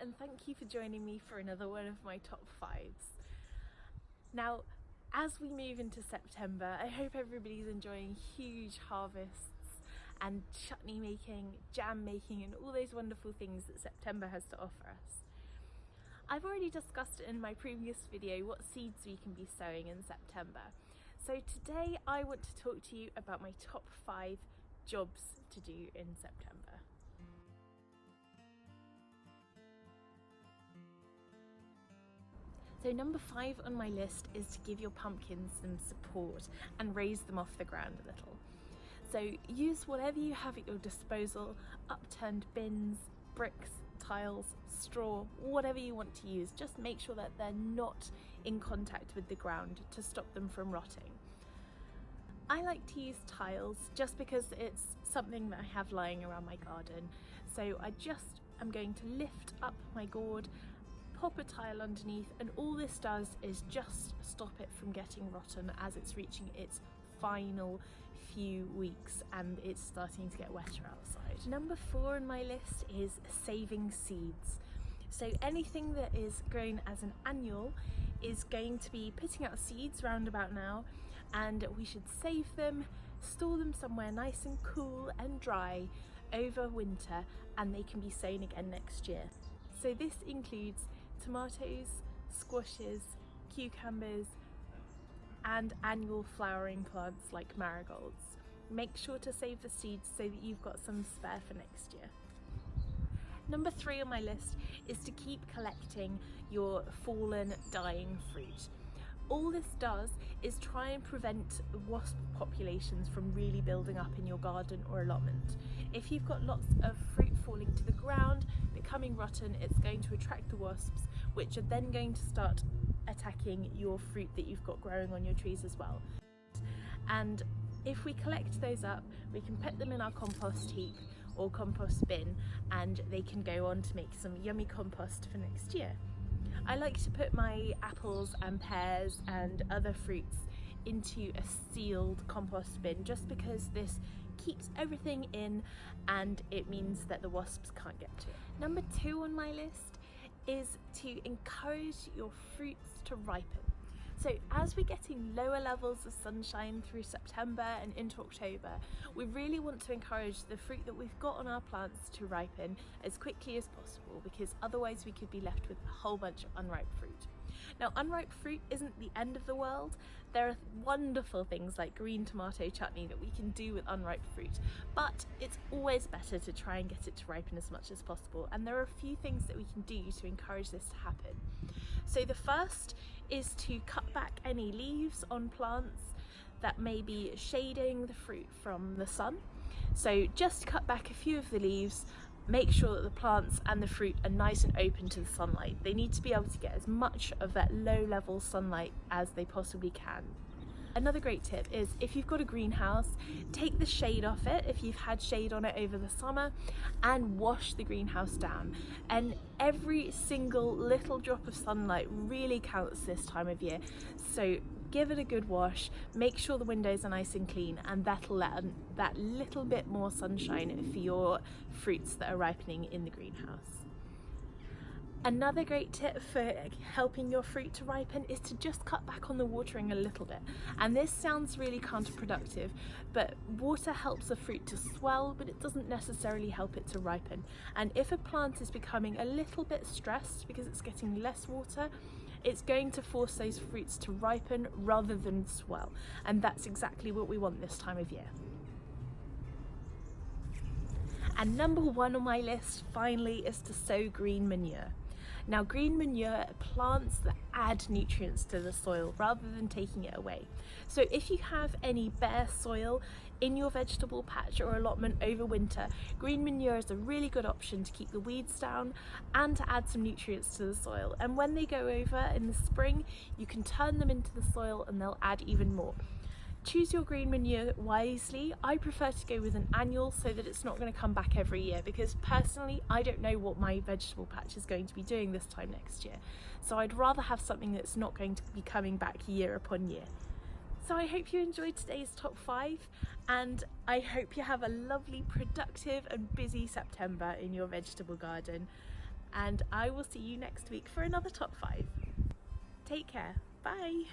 and thank you for joining me for another one of my top fives. Now, as we move into September, I hope everybody's enjoying huge harvests and chutney making, jam making, and all those wonderful things that September has to offer us. I've already discussed in my previous video what seeds we can be sowing in September. So today I want to talk to you about my top 5 jobs to do in September. So number 5 on my list is to give your pumpkins some support and raise them off the ground a little. So use whatever you have at your disposal, upturned bins, bricks, tiles, straw, whatever you want to use. Just make sure that they're not in contact with the ground to stop them from rotting. I like to use tiles just because it's something that I have lying around my garden. So I'm going to lift up my gourd, pop a tile underneath, and all this does is just stop it from getting rotten as it's reaching its final few weeks and it's starting to get wetter outside. Number 4 on my list is saving seeds. So anything that is grown as an annual is going to be putting out seeds round about now, and we should save them, store them somewhere nice and cool and dry over winter, and they can be sown again next year. So this includes tomatoes, squashes, cucumbers, and annual flowering plants like marigolds. Make sure to save the seeds so that you've got some spare for next year. Number 3 on my list is to keep collecting your fallen, dying fruit. All this does is try and prevent wasp populations from really building up in your garden or allotment. If you've got lots of fruit falling to the ground, becoming rotten, it's going to attract the wasps, which are then going to start attacking your fruit that you've got growing on your trees as well. And if we collect those up, we can put them in our compost heap or compost bin, and they can go on to make some yummy compost for next year. I like to put my apples and pears and other fruits into a sealed compost bin just because this keeps everything in and it means that the wasps can't get to it. Number 2 on my list is to encourage your fruits to ripen. So as we're getting lower levels of sunshine through September and into October, we really want to encourage the fruit that we've got on our plants to ripen as quickly as possible, because otherwise we could be left with a whole bunch of unripe fruit. Now, unripe fruit isn't the end of the world. There are wonderful things like green tomato chutney that we can do with unripe fruit, but it's always better to try and get it to ripen as much as possible, and there are a few things that we can do to encourage this to happen. So the first is to cut back any leaves on plants that may be shading the fruit from the sun. So just cut back a few of the leaves. Make sure that the plants and the fruit are nice and open to the sunlight. They need to be able to get as much of that low level sunlight as they possibly can. Another great tip is if you've got a greenhouse, take the shade off it if you've had shade on it over the summer, and wash the greenhouse down. And every single little drop of sunlight really counts this time of year. So give it a good wash, make sure the windows are nice and clean, and that'll let that little bit more sunshine for your fruits that are ripening in the greenhouse. Another great tip for helping your fruit to ripen is to just cut back on the watering a little bit. And this sounds really counterproductive, but water helps the fruit to swell, but it doesn't necessarily help it to ripen. And if a plant is becoming a little bit stressed because it's getting less water, it's going to force those fruits to ripen rather than swell. And that's exactly what we want this time of year. And number 1 on my list, finally, is to sow green manure. Now, green manure are plants that add nutrients to the soil rather than taking it away. So if you have any bare soil in your vegetable patch or allotment over winter, green manure is a really good option to keep the weeds down and to add some nutrients to the soil. And when they go over in the spring, you can turn them into the soil and they'll add even more. Choose your green manure wisely. I prefer to go with an annual so that it's not going to come back every year, because personally I don't know what my vegetable patch is going to be doing this time next year. So I'd rather have something that's not going to be coming back year upon year. So I hope you enjoyed today's top 5, and I hope you have a lovely, productive and busy September in your vegetable garden. and I will see you next week for another top 5. Take care, bye!